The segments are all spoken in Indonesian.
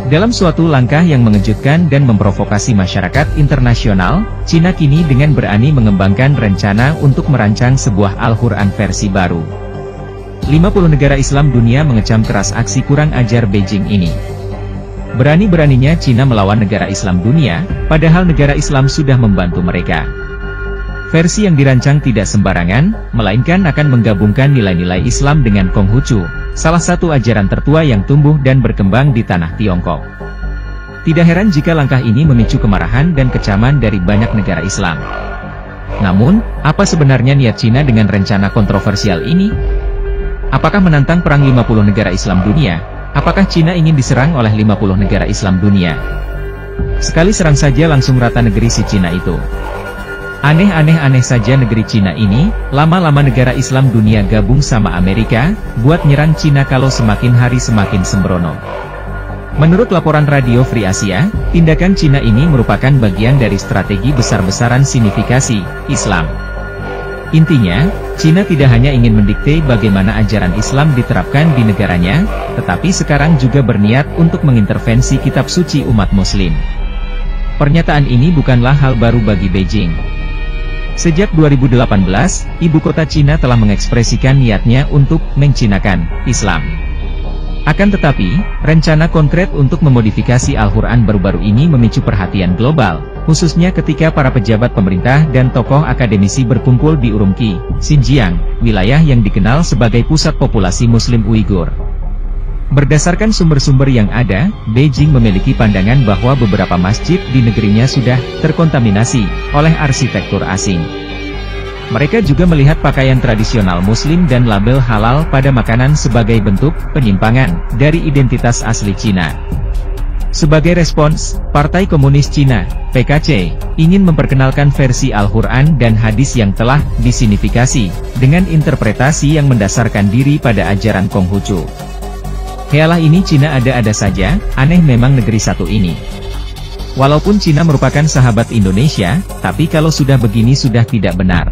Dalam suatu langkah yang mengejutkan dan memprovokasi masyarakat internasional, Cina kini dengan berani mengembangkan rencana untuk merancang sebuah Al-Quran versi baru. 50 negara Islam dunia mengecam keras aksi kurang ajar Beijing ini. Berani-beraninya Cina melawan negara Islam dunia, padahal negara Islam sudah membantu mereka. Versi yang dirancang tidak sembarangan, melainkan akan menggabungkan nilai-nilai Islam dengan Konghucu, salah satu ajaran tertua yang tumbuh dan berkembang di tanah Tiongkok. Tidak heran jika langkah ini memicu kemarahan dan kecaman dari banyak negara Islam. Namun, apa sebenarnya niat Cina dengan rencana kontroversial ini? Apakah menantang perang 50 negara Islam dunia? Apakah Cina ingin diserang oleh 50 negara Islam dunia? Sekali serang saja langsung rata negeri si Cina itu. Aneh saja negeri Cina ini, lama-lama negara Islam dunia gabung sama Amerika, buat nyerang Cina kalau semakin hari semakin sembrono. Menurut laporan Radio Free Asia, tindakan Cina ini merupakan bagian dari strategi besar-besaran sinifikasi Islam. Intinya, Cina tidak hanya ingin mendikte bagaimana ajaran Islam diterapkan di negaranya, tetapi sekarang juga berniat untuk mengintervensi kitab suci umat Muslim. Pernyataan ini bukanlah hal baru bagi Beijing. Sejak 2018, ibu kota Cina telah mengekspresikan niatnya untuk mencinakan Islam. Akan tetapi, rencana konkret untuk memodifikasi Al-Quran baru-baru ini memicu perhatian global, khususnya ketika para pejabat pemerintah dan tokoh akademisi berkumpul di Urumqi, Xinjiang, wilayah yang dikenal sebagai pusat populasi Muslim Uighur. Berdasarkan sumber-sumber yang ada, Beijing memiliki pandangan bahwa beberapa masjid di negerinya sudah terkontaminasi oleh arsitektur asing. Mereka juga melihat pakaian tradisional Muslim dan label halal pada makanan sebagai bentuk penyimpangan dari identitas asli Cina. Sebagai respons, Partai Komunis Cina, PKC, ingin memperkenalkan versi Al-Quran dan hadis yang telah disinifikasi, dengan interpretasi yang mendasarkan diri pada ajaran Konghucu. Healah ini Cina ada-ada saja, aneh memang negeri satu ini. Walaupun Cina merupakan sahabat Indonesia, tapi kalau sudah begini sudah tidak benar.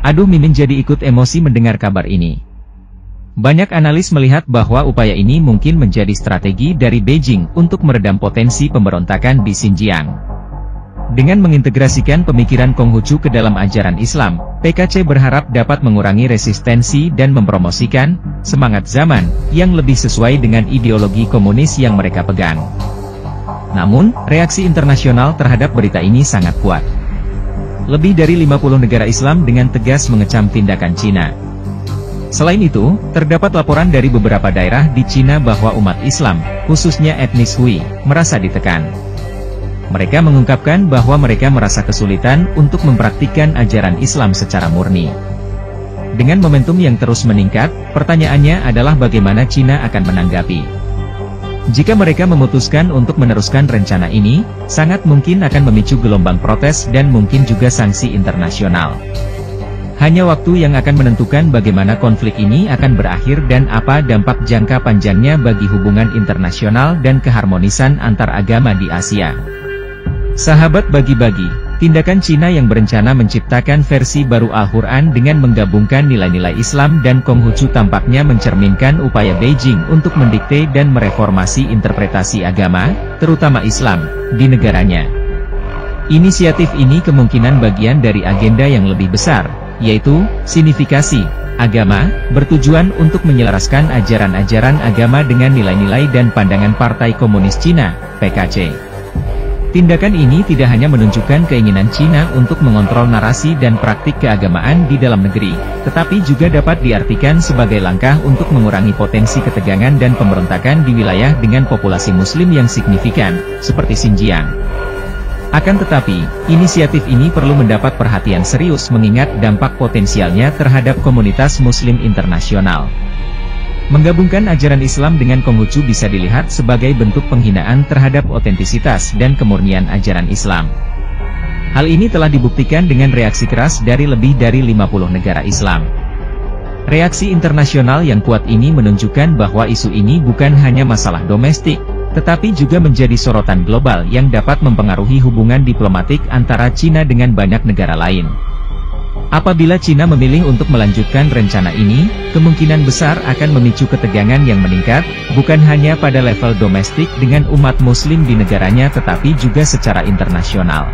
Aduh, Mimin jadi ikut emosi mendengar kabar ini. Banyak analis melihat bahwa upaya ini mungkin menjadi strategi dari Beijing untuk meredam potensi pemberontakan di Xinjiang. Dengan mengintegrasikan pemikiran Konghucu ke dalam ajaran Islam, PKC berharap dapat mengurangi resistensi dan mempromosikan semangat zaman yang lebih sesuai dengan ideologi komunis yang mereka pegang. Namun, reaksi internasional terhadap berita ini sangat kuat. Lebih dari 50 negara Islam dengan tegas mengecam tindakan Cina. Selain itu, terdapat laporan dari beberapa daerah di Cina bahwa umat Islam, khususnya etnis Hui, merasa ditekan. Mereka mengungkapkan bahwa mereka merasa kesulitan untuk mempraktikkan ajaran Islam secara murni. Dengan momentum yang terus meningkat, pertanyaannya adalah bagaimana Cina akan menanggapi. Jika mereka memutuskan untuk meneruskan rencana ini, sangat mungkin akan memicu gelombang protes dan mungkin juga sanksi internasional. Hanya waktu yang akan menentukan bagaimana konflik ini akan berakhir dan apa dampak jangka panjangnya bagi hubungan internasional dan keharmonisan antar agama di Asia. Sahabat bagi-bagi, tindakan Cina yang berencana menciptakan versi baru Al-Quran dengan menggabungkan nilai-nilai Islam dan Konghucu tampaknya mencerminkan upaya Beijing untuk mendikte dan mereformasi interpretasi agama, terutama Islam, di negaranya. Inisiatif ini kemungkinan bagian dari agenda yang lebih besar, yaitu sinifikasi agama, bertujuan untuk menyelaraskan ajaran-ajaran agama dengan nilai-nilai dan pandangan Partai Komunis Cina, PKC. Tindakan ini tidak hanya menunjukkan keinginan Cina untuk mengontrol narasi dan praktik keagamaan di dalam negeri, tetapi juga dapat diartikan sebagai langkah untuk mengurangi potensi ketegangan dan pemberontakan di wilayah dengan populasi Muslim yang signifikan, seperti Xinjiang. Akan tetapi, inisiatif ini perlu mendapat perhatian serius mengingat dampak potensialnya terhadap komunitas Muslim internasional. Menggabungkan ajaran Islam dengan Konghucu bisa dilihat sebagai bentuk penghinaan terhadap otentisitas dan kemurnian ajaran Islam. Hal ini telah dibuktikan dengan reaksi keras dari lebih dari 50 negara Islam. Reaksi internasional yang kuat ini menunjukkan bahwa isu ini bukan hanya masalah domestik, tetapi juga menjadi sorotan global yang dapat mempengaruhi hubungan diplomatik antara Cina dengan banyak negara lain. Apabila Cina memilih untuk melanjutkan rencana ini, kemungkinan besar akan memicu ketegangan yang meningkat, bukan hanya pada level domestik dengan umat muslim di negaranya tetapi juga secara internasional.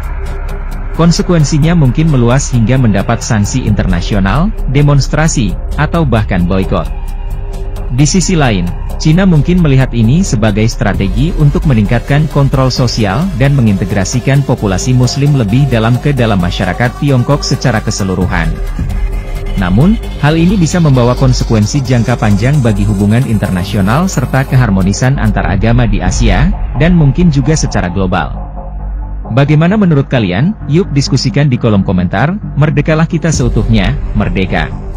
Konsekuensinya mungkin meluas hingga mendapat sanksi internasional, demonstrasi, atau bahkan boikot. Di sisi lain, Cina mungkin melihat ini sebagai strategi untuk meningkatkan kontrol sosial dan mengintegrasikan populasi muslim lebih dalam ke dalam masyarakat Tiongkok secara keseluruhan. Namun, hal ini bisa membawa konsekuensi jangka panjang bagi hubungan internasional serta keharmonisan antar agama di Asia, dan mungkin juga secara global. Bagaimana menurut kalian? Yuk diskusikan di kolom komentar. Merdekalah kita seutuhnya, merdeka!